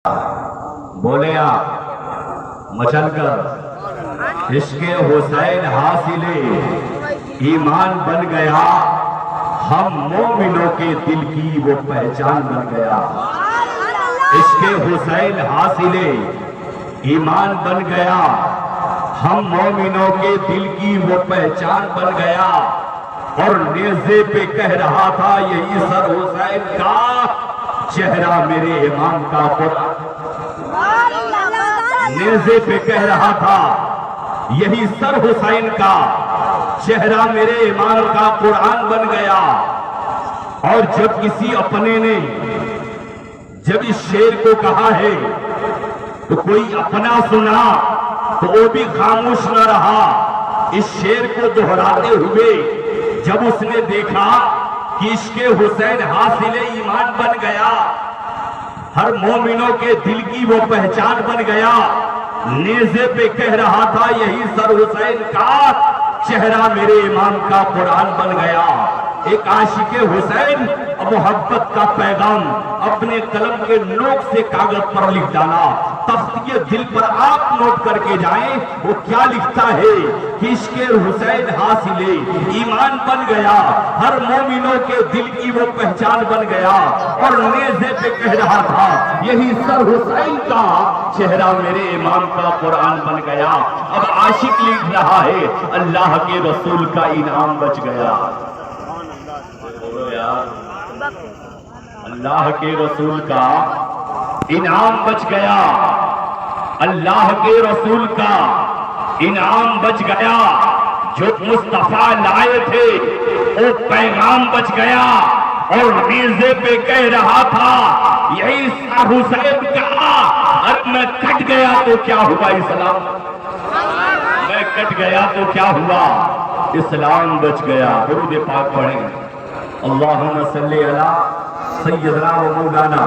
بولے آپ مچل کر عشق حسین حاصل ایمان بن گیا، ہم مومنوں کے دل کی وہ پہچان بن گیا۔ عشق حسین حاصل ایمان بن گیا، ہم مومنوں کے دل کی وہ پہچان بن گیا۔ اور نیزے پہ کہہ رہا تھا یہی سر حسین کا، چہرہ میرے امام کا قرآن۔ نیزے پہ کہہ رہا تھا یہی سر حسین کا، چہرہ میرے امام کا قرآن بن گیا۔ اور جب کسی اپنے نے جب اس شعر کو کہا ہے تو کوئی اپنا سنا تو وہ بھی خاموش نہ رہا۔ اس شعر کو دہراتے ہوئے جب اس نے دیکھا کہ عشق حسین حاصل ایمان بن گیا، ہر مومنوں کے دل کی وہ پہچان بن گیا، نیزے پہ کہہ رہا تھا یہی سر حسین کا، چہرہ میرے امام کا قرآن بن گیا۔ ایک عاشق حسین محبت کا پیغام اپنے قلم کے نوک سے کاغذ پر لکھ ڈالا۔ تختیہ دل پر آپ نوٹ کر کے جائیں، وہ کیا لکھتا ہے کہ عشق حسین حاصل ایمان بن گیا، ہر مومنوں کے دل کی وہ پہچان بن گیا۔ اور نیزے پہ کہہ رہا تھا یہی سر حسین کا، چہرہ میرے امام کا قرآن بن گیا۔ اب عاشق لکھ رہا ہے اللہ کے رسول کا انعام بچ گیا۔ اللہ کے رسول کا انعام بچ گیا، اللہ کے رسول کا انعام بچ گیا۔ جو مصطفیٰ لائے تھے وہ پیغام بچ گیا۔ اور نیزے پہ کہہ رہا تھا یہی سر حسین کا، اب میں کٹ گیا تو کیا ہوا اسلام، میں کٹ گیا تو کیا ہوا اسلام بچ گیا۔ درود پاک پڑھیں، اللہم صلی علی سیدنا و مولانا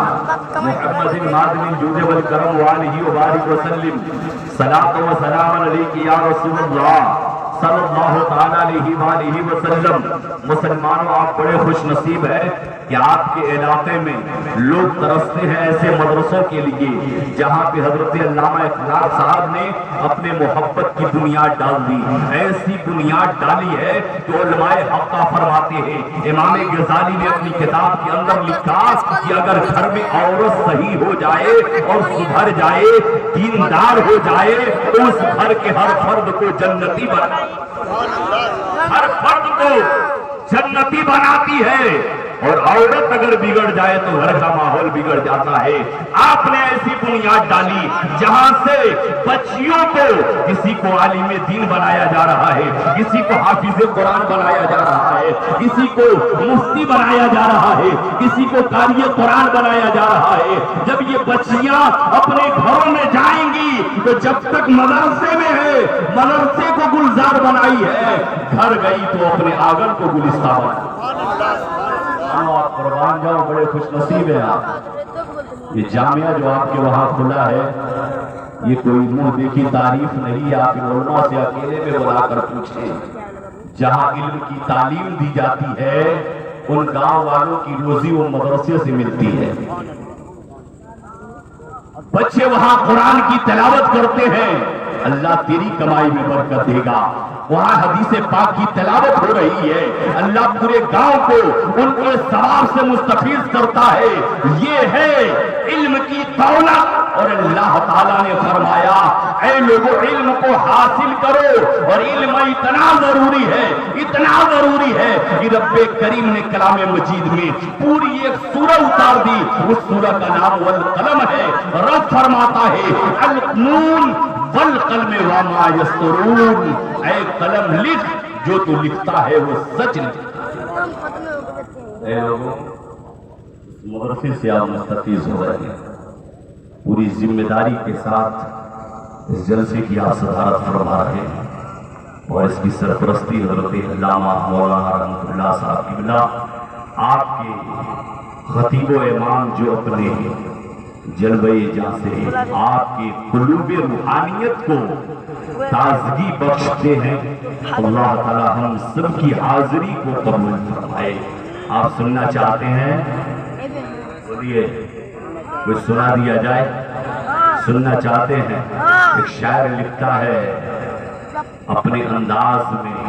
محمد مادن الجود والکرم وآلہ وبارک وسلم، صلاۃ و سلام علیک یا رسول اللہ صلی اللہ تعالیٰ علیہ وآلہ وسلم۔ مسلمانوں آپ بڑے خوش نصیب ہیں کہ آپ کے علاقے میں لوگ ترستے ہیں ایسے مدرسوں کے لیے جہاں پہ حضرت علامہ اقبال صاحب نے اپنے محبت کی بنیاد ڈال دی۔ ایسی بنیاد ڈالی ہے کہ علماء حق کا فرماتے ہیں، امام غزالی نے اپنی کتاب کے اندر لکھا کہ اگر گھر میں عورت صحیح ہو جائے اور سدھر جائے، دیندار ہو جائے، تو اس گھر کے ہر فرد کو جنتی بنائے، ہر فرد کو جنتی بناتی ہے۔ اور عورت اگر بگڑ جائے تو گھر کا ماحول بگڑ جاتا ہے۔ آپ نے ایسی بنیاد ڈالی جہاں سے بچیوں کو، کسی کو عالم دین بنایا جا رہا ہے، کسی کو حافظ قرآن بنایا جا رہا ہے، کسی کو مفتی بنایا جا رہا ہے، کسی کو قاری قرآن بنایا جا رہا ہے۔ جب یہ بچیاں اپنے گھروں میں جائیں گی تو جب تک مدرسے میں ہے مدرسے کو گلزار بنائی ہے، گھر گئی تو اپنے آنگن کو گلستان بنائی۔ آپ قربان جاؤ، بڑے خوش نصیب ہیں آپ۔ یہ جامعہ جو آپ کے وہاں کھلا ہے یہ کوئی منہ دیکھی تعریف نہیں، آپ علماء سے اکیلے میں بلا کر پوچھیں۔ جہاں علم کی تعلیم دی جاتی ہے ان گاؤں والوں کی روزی وہ مدرسے سے ملتی ہے۔ بچے وہاں قرآن کی تلاوت کرتے ہیں، اللہ تیری کمائی میں برکت دے گا۔ وہاں حدیث پاک کی تلاوت ہو رہی ہے، اللہ پورے گاؤں کو ان کے ثواب سے مستفیض کرتا ہے۔ یہ ہے علم کی دولت۔ اور اللہ تعالیٰ نے فرمایا اے لوگوں علم کو حاصل کرو، اور علم اتنا ضروری ہے، اتنا ضروری ہے کہ رب کریم نے کلام مجید میں پوری ایک سورہ اتار دی۔ اس سورہ کا نام والقلم ہے۔ رب فرماتا ہے القنون والقلم وما یسطرون، اے قلم لکھ، جو تو لکھتا ہے وہ سچ لکھ۔ اے لوگوں مدرسے سے آپ مستفیض ہو رہے ہیں، پوری ذمہ داری کے ساتھ اس جلسے کی آپ صدارت فرما رہے ہیں، اور اس کی سرپرستی حضرت علامہ مولانا رحمۃ اللہ صاحب قبلہ، آپ کے خطیب و امام جو اپنے جلوے جہاں سے آپ کے قلوب روحانیت کو تازگی بخشتے ہیں، اللہ تعالی ہم سب کی حاضری کو قبول فرمائے۔ آپ سننا چاہتے ہیں؟ بولیے کچھ سنا دیا جائے؟ سننا چاہتے ہیں؟ ایک شاعر لکھتا ہے اپنے انداز میں،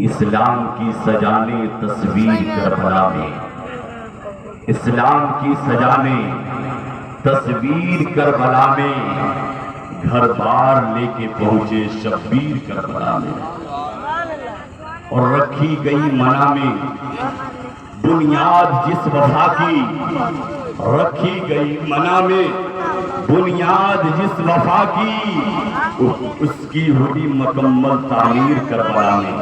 اسلام کی سجانے تصویر کربلا میں، اسلام کی سجانے تصویر کربلا میں، گھر بار لے کے پہنچے شبیر کربلا میں، اور رکھی گئی منا میں بنیاد جس وفا کی، رکھی گئی منا میں بنیاد جس وفا کی، اس کی ہوئی مکمل تعمیر کربلا میں،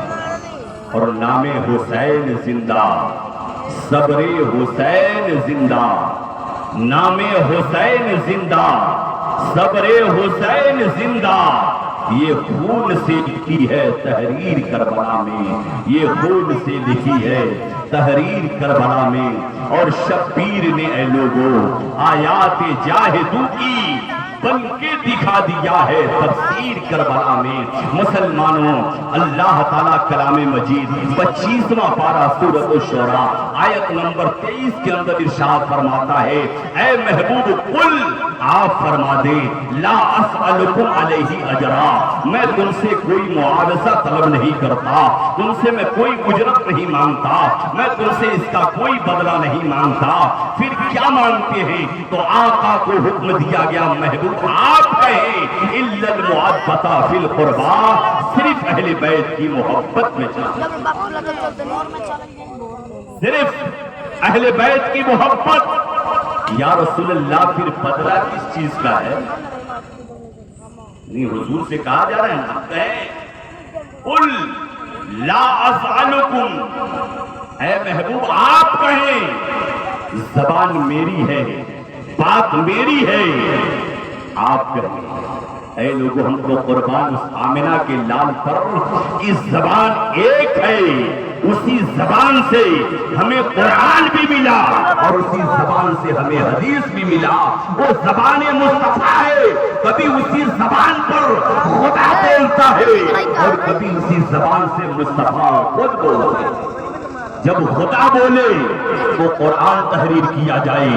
اور نام حسین زندہ، صبر حسین زندہ، نام حسین زندہ، صبر حسین زندہ، یہ خون سے لکھی ہے تحریر کربلا میں، یہ خون سے لکھی ہے تحریر کربلا میں، اور شبیر نے اے لوگوں آیات جاہدوں کی بن کے دکھا دیا ہے تفسیر کربلا میں۔ مسلمانوں، اللہ تعالیٰ کلام مجید 25واں پارہ سورۃ الشعراء آیت نمبر 23 کے اندر ارشاد فرماتا ہے، اے محبوب قل، آپ فرما دیں، لا اسألکم علیہ اجرا، میں تم سے کوئی معاوضہ طلب نہیں کرتا، تم سے میں کوئی اجرت نہیں مانگتا، میں تم سے اس کا کوئی بدلہ نہیں مانگتا۔ پھر کیا مانگتے ہیں؟ تو آقا کو حکم دیا گیا، محبوب آپ کہیں الا المحبۃ فی القربا، صرف اہل بیت کی محبت میں چاہیے، صرف اہل بیت کی محبت۔ یا رسول اللہ پھر بدلہ کس چیز کا ہے؟ نہیں، حضور سے کہا جا رہا ہے نا، کہیں قل لا اسألکم، اے محبوب آپ کہیں زبان میری ہے، بات میری ہے، آپ کہیں اے لوگوں ہم کو قربان اس آمنہ کے لال پر اس زبان ایک ہے، اسی زبان سے ہمیں قرآن بھی ملا اور اسی زبان سے ہمیں حدیث بھی ملا، وہ زبان مصطفیٰ ہے، کبھی اسی زبان پر خدا بولتا ہے اور کبھی اسی زبان سے مصطفیٰ خود بولتے ہیں۔ جب خدا بولے تو قرآن تحریر کیا جائے،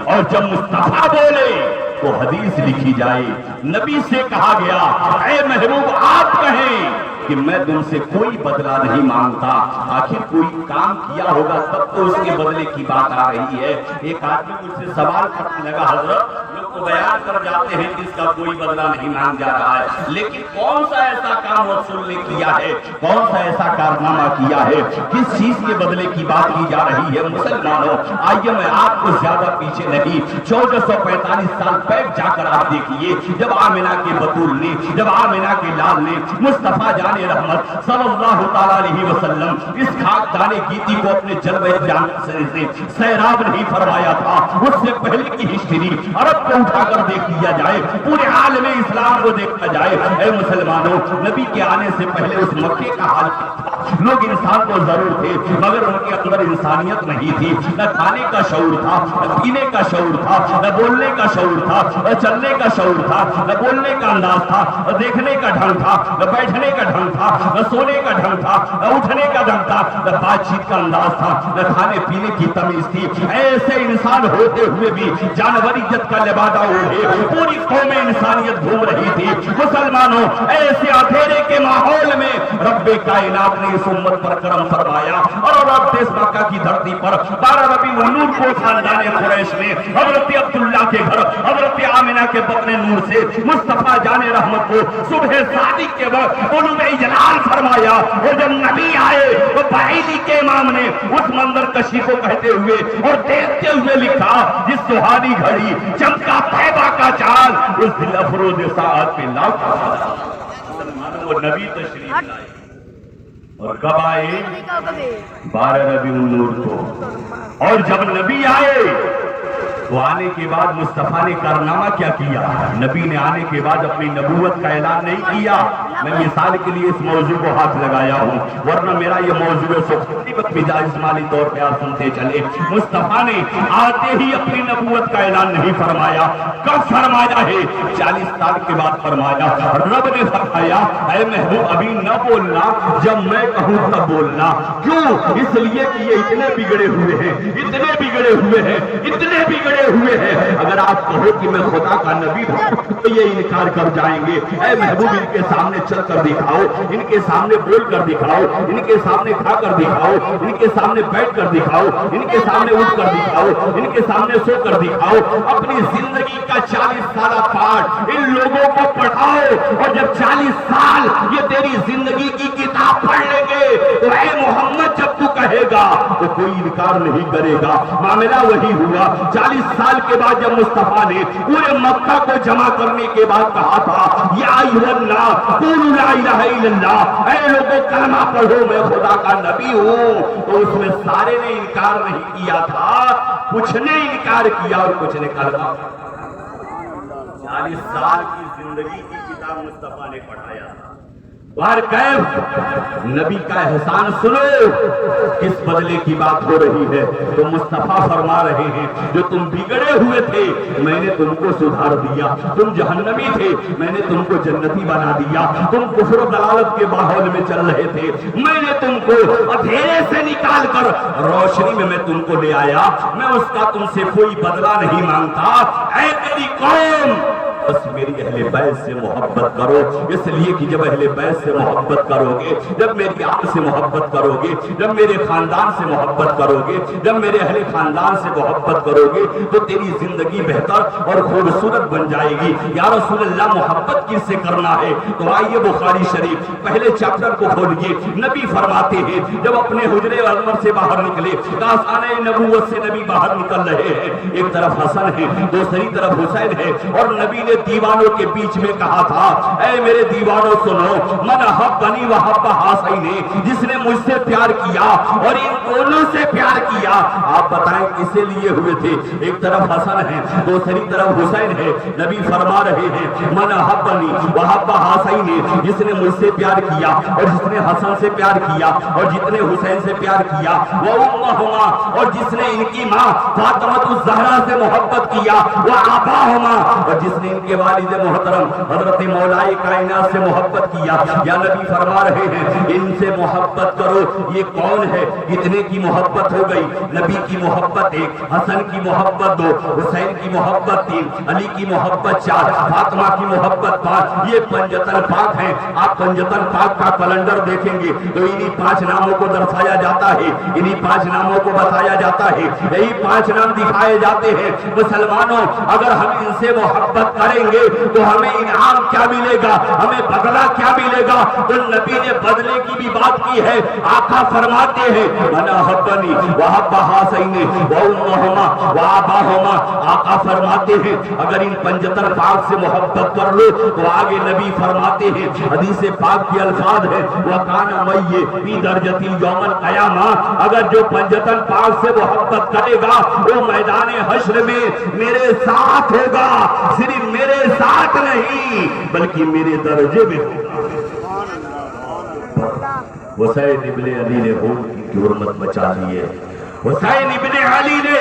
اور جب مصطفیٰ بولے تو حدیث لکھی جائے۔ نبی سے کہا گیا، اے محبوب آپ کہیں کہ میں تم سے کوئی بدلہ نہیں مانگتا، آخر کوئی کام کیا ہوگا تب تو اس کے بدلے کی بات آ رہی ہے۔ ایک آدمی مجھ سے سوال کرنے لگا، حضرت لوگ تو بیان کر جاتے ہیں کہ اس کا کوئی بدلہ نہیں مانگ جا رہا ہے، لیکن کون سا ایسا کام رسول نے کیا ہے، کون سا ایسا کارنامہ کیا ہے، کس چیز کے بدلے کی بات کی جا رہی ہے؟ مسلمانوں، آئیے میں آپ کو زیادہ پیچھے نہیں، 1445 سال پہلے جا کر آپ دیکھیے، جب آمنہ کے بطول نے، جب آمنہ کے لال نے مصطفیٰ جان رحمت صلی اللہ تعالیٰ علیہ وسلم اس خاکدان گیتی کو اپنے جلوہ جان سے سیراب نہیں فرمایا تھا، اس سے پہلے کی ہسٹری عرب کو اٹھا کر دیکھ لیا جائے، پورے عالم اسلام کو دیکھا جائے، اے مسلمانوں، نبی کے آنے سے پہلے اس مکے کا حال تھا، لوگ انسان کو ضرور تھے مگر ان کے اندر انسانیت نہیں تھی، نہ کھانے کا شعور تھا، نہ پینے کا شعور تھا، نہ بولنے کا شعور تھا، نہ چلنے کا شعور تھا، نہ بولنے کا انداز تھا، نہ دیکھنے کا ڈھنگ تھا، نہ بیٹھنے کا ڈھنگ تھا، نہ سونے کا ڈھنگ تھا، نہ اٹھنے کا ڈھنگ تھا، نہ بات چیت کا انداز تھا، نہ کھانے پینے کی تمیز تھی۔ ایسے انسان ہوتے ہوئے بھی جانوریت کا لبادہ اوڑھے پوری قوم انسانیت گھوم رہی تھی۔ مسلمانوں، ایسے اندھیرے کے ماحول میں رب کائنات نے اس امت پر کرم فرمایا، اور رب دیس مکہ کی دھرتی پر 12 ربیع النور کو خاندان قریش نے حضرت عبداللہ کے گھر حضرت آمنہ کے بطن نور سے مصطفیٰ جان رحمت کو صبح صادق کے وقت علوم اجلال فرمایا، اور جب نبی آئے تو بعیدی کے امام نے اس منظر کشی کو کہتے ہوئے اور دیکھتے ہوئے لکھا، جس سہانی گھڑی چمکا طیبہ کا چاند، اس دل افروز ساعت پہ لاکھ مسلمانوں وہ نبی تشریف لائے، اور کب آئے؟ 12 ربیع النور کو، اور جب نبی آئے تو آنے کے بعد مصطفیٰ نے کارنامہ کیا کیا؟ نبی نے آنے کے بعد اپنی نبوت کا اعلان نہیں کیا. میں مثال کے لیے اس موضوع کو ہاتھ لگایا ہوں، ورنہ میرا یہ موضوع مالی طور پہ آپ سنتے چلے. مصطفیٰ نے آتے ہی اپنی نبوت کا اعلان نہیں فرمایا. کب فرمایا ہے؟ 40 سال کے بعد فرمایا. رب نے فرمایا اے محبوب ابھی نہ بولنا، جب میں کہوں تب بولنا. کیوں؟ اس لیے کہ یہ اتنے بگڑے ہوئے ہیں، اتنے بگڑے ہوئے ہیں، اتنے بگڑے ہوئے ہیں. اگر آپ کہو کہ میں خدا کا نبی ہوں تو یہ انکار کر جائیں گے. اے محبوب ان کے سامنے چل کر دکھاؤ، ان کے سامنے بول کر دکھاؤ، ان کے سامنے کھا کر دکھاؤ، ان کے سامنے بیٹھ کر دکھاؤ، ان کے سامنے اٹھ کر دکھاؤ، ان کے سامنے سو کر دکھاؤ. اپنی زندگی کا 40 سالہ پاٹ ان لوگوں کو پڑھاؤ، اور جب 40 سال یہ تیری زندگی کی کتاب پڑھ لیں گے تو اے محمد جب تو کہے گا تو کوئی انکار نہیں کرے گا. معاملہ وہی ہوا. 40 سال کے بعد جب مصطفیٰ نے پورے مکہ کو جمع کرنے کے بعد کہا تھا یا ایھا الناس قولوا لا الہ الا اللہ، اے لوگوں کلمہ پڑھو میں خدا کا نبی ہوں، تو اس میں سارے نے انکار نہیں کیا تھا، کچھ نے انکار کیا اور کچھ نے کلمہ. 40 سال کی زندگی کی کتاب مصطفیٰ نے پڑھایا. بار کیف نبی کا احسان سنو، کس بدلے کی بات ہو رہی ہے. تو مصطفیٰ فرما رہے ہیں جو تم بگڑے ہوئے تھے میں نے تم کو سدھار دیا، تم جہنمی تھے میں نے تم کو جنتی بنا دیا، تم کفر و ضلالت کے ماحول میں چل رہے تھے میں نے تم کو اندھیرے سے نکال کر روشنی میں تم کو لے آیا. میں اس کا تم سے کوئی بدلہ نہیں مانگتا. اے میری قوم بس میری اہل بیت سے محبت کرو، اس لیے کہ جب اہل بیت سے محبت کرو گے، جب میری آل سے محبت کرو گے، جب میرے خاندان سے محبت کرو گے، جب میرے اہل خاندان سے محبت کرو گے تو تیری زندگی بہتر اور خوبصورت بن جائے گی. یا رسول اللہ محبت کس سے کرنا ہے؟ تو آئیے بخاری شریف پہلے چیپٹر کو کھولیے. نبی فرماتے ہیں جب اپنے حجرے انور سے باہر نکلے، کاشانہ نبوت سے نبی باہر نکل رہے ہیں. ایک طرف حسن ہے، دوسری طرف حسین ہے، اور نبی نے دیوانوں کے بیچ میں کہا تھا اے میرے دیوانوں سنو، من احبنی وحب حسین، جس نے مجھ سے پیار کیا اور ان دونوں سے پیار کیا. آپ بتائیں کسے لیے ہوئے تھے؟ ایک طرف حسن ہے، دوسری طرف حسین ہے. نبی فرما رہے ہیں من احبنی وحب حسین، جس نے مجھ سے پیار کیا اور جس نے حسن سے پیار کیا اور جتنے حسین سے پیار کیا، وہ امہما، اور جس نے ان کی ماں فاطمہ الزہرا سے محبت کیا، وہ آباہما، اور جس نے ان کے والد محترم حضرت مولا کائنات سے محبت کیا. یا نبی فرما رہے ہیں ان سے محبت کرو. یہ کون ہے؟ اتنے کی محبت ہو گئی. نبی کی محبت 1، حسن کی محبت 2، حسین کی محبت 3، علی کی محبت 4، فاطمہ کی محبت 5. یہ پنجتن پاک ہیں. آپ پنجتن پاک کا کیلنڈر دیکھیں گے تو انہی 5 ناموں کو درسایا جاتا ہے، انہی 5 ناموں کو بتایا جاتا ہے، یہی 5 نام دکھائے جاتے ہیں. مسلمانوں اگر ہم ان سے محبت کریں گے تو ہمیں انعام کیا ملے گا، ہمیں بدلہ کیا ملے گا؟ تو نبی نے بدلے کی بھی بات کی ہے. آقا فرماتے ہیں من احبنی وحب حسین وامہما واباہما. آقا فرماتے ہیں اگر ان پنجتن پاک سے محبت کر لو تو آگے نبی فرماتے ہیں حدیث پاک کے الفاظ ہے وکان می فی درجتی یوم القیامہ، اگر جو پنجتن پاک سے محبت کرے گا وہ میدان حشر میں میرے ساتھ ہوگا. صرف میرے ساتھ نہیں بلکہ میرے درجے میں ہوگا. حسین ابن علی نے خون کی حرمت بچا لی ہے. حسین ابن علی نے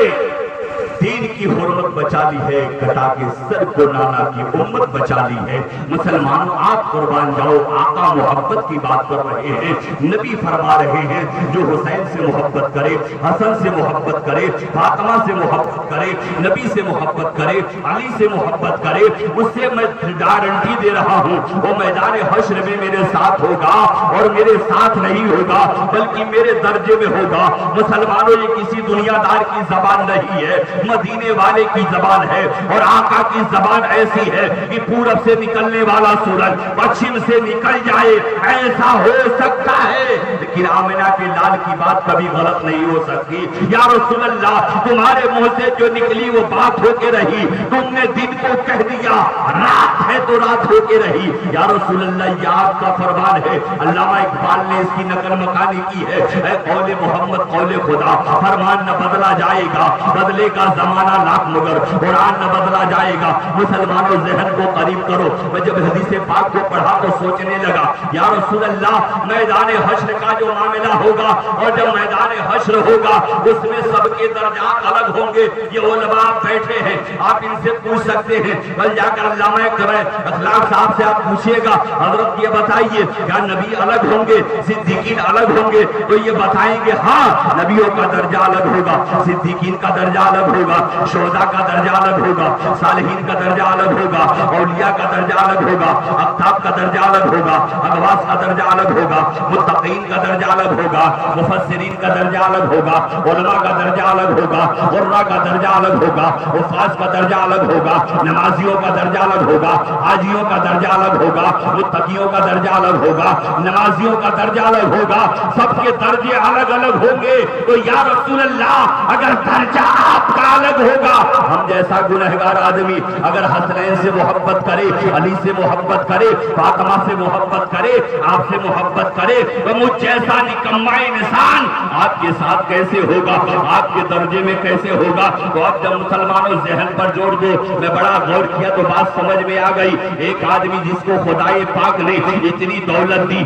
دین کی حرمت بچا لی ہے، کٹا کے سر کو نانا کی امت بچا لی ہے. مسلمانوں آپ قربان جاؤ، آقا محبت کی بات کر رہے ہیں. نبی فرما رہے ہیں جو حسین سے محبت کرے، حسن سے محبت کرے، فاطمہ سے محبت کرے، نبی سے محبت کرے، علی سے محبت کرے، اس سے میں گارنٹی دے رہا ہوں وہ میدان حشر میں میرے ساتھ ہوگا، اور میرے ساتھ نہیں ہوگا بلکہ میرے درجے میں ہوگا. مسلمانوں یہ کسی دنیا دار کی زبان نہیں ہے، مدینے والے کی زبان ہے. اور آقا کی زبان ایسی ہے کہ پورب سے نکلنے والا سورج پچھم سے نکل جائے ایسا ہو سکتا ہے، لیکن آمنہ کے لال کی بات کبھی غلط نہیں ہو سکتی. یا رسول اللہ تمہارے منہ سے جو نکلی وہ بات ہو کے رہی، تم نے دن کو کہہ دیا رات ہے تو رات ہو کے رہی. یا رسول اللہ یہ آپ کا فرمان ہے. علامہ اقبال نے اس کی نقل مکانی کی ہے اے قول محمد قول خدا، فرمان نہ بدلا جائے گا بدلے گا زمانہ لاکھ مگر قرآن نہ بدلا جائے گا۔ مسلمانوں ذہن کو قریب کرو۔ میں جب حدیث پاک کو پڑھا تو سوچنے لگا یا رسول اللہ میدان حشر کا جو معاملہ ہوگا اور جب میدان حشر ہوگا اس میں سب کے درجات الگ ہوں گے۔ یہ علماء بیٹھے ہیں، آپ ان سے پوچھ سکتے ہیں، کل جا کر علامہ اخلاق صاحب سے آپ پوچھیے گا حضرت یہ بتائیے کیا نبی الگ ہوں گے، صدیقین الگ ہوں گے؟ تو یہ بتائیں گے ہاں نبیوں کا درجہ الگ ہوگا، صدیقین کا درجہ الگ ہوگا، شہداء کا درجہ الگ ہوگا، صالحین کا درجہ الگ ہوگا، اولیاء کا درجہ الگ ہوگا، اقطاب کا درجہ الگ ہوگا، اغواص کا درجہ الگ ہوگا، متقین کا درجہ الگ ہوگا، مفسرین کا درجہ الگ ہوگا، علماء کا درجہ الگ ہوگا، قراء کا درجہ الگ ہوگا، حفاظ کا درجہ الگ ہوگا، نمازیوں کا درجہ الگ ہوگا، حاجیوں کا درجہ الگ ہوگا، متقیوں کا درجہ الگ ہوگا، نمازیوں کا درجہ الگ ہوگا، سب کے درجے الگ الگ ہوں گے۔ تو یا رسول اللہ اگر درجہ آپ کا الگ ہوگا، ہم جیسا گنہگار آدمی اگر حسنین سے محبت کرے، علی سے محبت کرے، فاطمہ سے محبت کرے، آپ سے محبت کرے، تو مجھ جیسا نکما انسان آپ کے ساتھ کیسے ہوگا، آپ کے درجے میں کیسے ہوگا؟ تو اب جب مسلمانوں ذہن پر جوڑ دو، میں بڑا غور کیا تو بات سمجھ میں آ گئی۔ ایک آدمی جس کو خدائے پاک نے اتنی دولت دی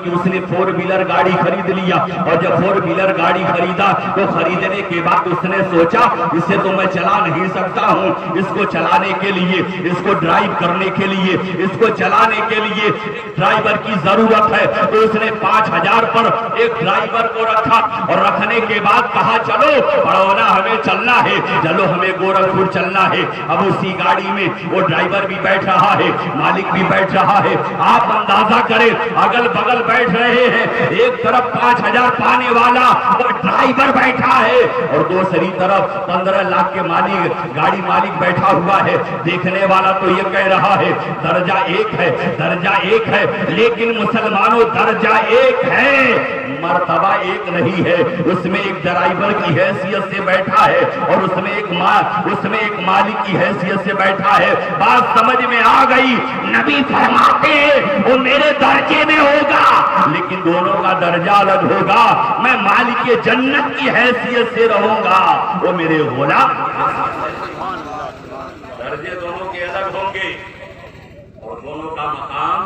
کہ اس نے 4 ویلر گاڑی خرید لیا، اور جب 4 ویلر گاڑی خریدا تو خریدنے کے بعد اس نے سوچا اسے تو میں چلا نہیں سکتا ہوں، اس کو چلانے کے لیے، اس کو ڈرائیو کرنے کے لیے، اس کو چلانے کے لیے ڈرائیور کی ضرورت ہے۔ تو اس نے 5000 پر ایک ڈرائیور کو رکھا، اور رکھنے کے بعد کہا چلو بڑونا ہمیں چلنا ہے، چلو ہمیں گورکھپور چلنا ہے۔ اب اسی گاڑی میں وہ ڈرائیور بھی بیٹھ رہا ہے، مالک بھی بیٹھ رہا ہے۔ آپ اندازہ کریں اگل بغل بیٹھ رہے ہیں، ایک طرف 5000 پانے والا وہ ڈرائیور بیٹھا ہے، اور دوسری طرف 15 لاکھ کے مالک گاڑی مالک بیٹھا ہوا ہے۔ دیکھنے والا تو یہ کہہ رہا ہے درجہ ایک ہے، درجہ ایک ہے، لیکن مسلمانوں درجہ ایک ہے، مرتبہ ایک نہیں ہے۔ اس میں ایک ڈرائیور کی حیثیت سے بیٹھا ہے، اور اس میں ایک مالک کی حیثیت سے بیٹھا ہے۔ بات سمجھ میں آ گئی؟ نبی فرماتے ہیں وہ میرے درجے میں ہوگا، لیکن دونوں کا درجہ الگ ہوگا۔ میں مالک جنت کی حیثیت سے رہوں گا، وہ میرے غلام، درجے دونوں کے الگ ہوں گے، اور دونوں کا مقام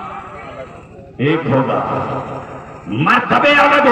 ایک ہوگا، مرتبے الگ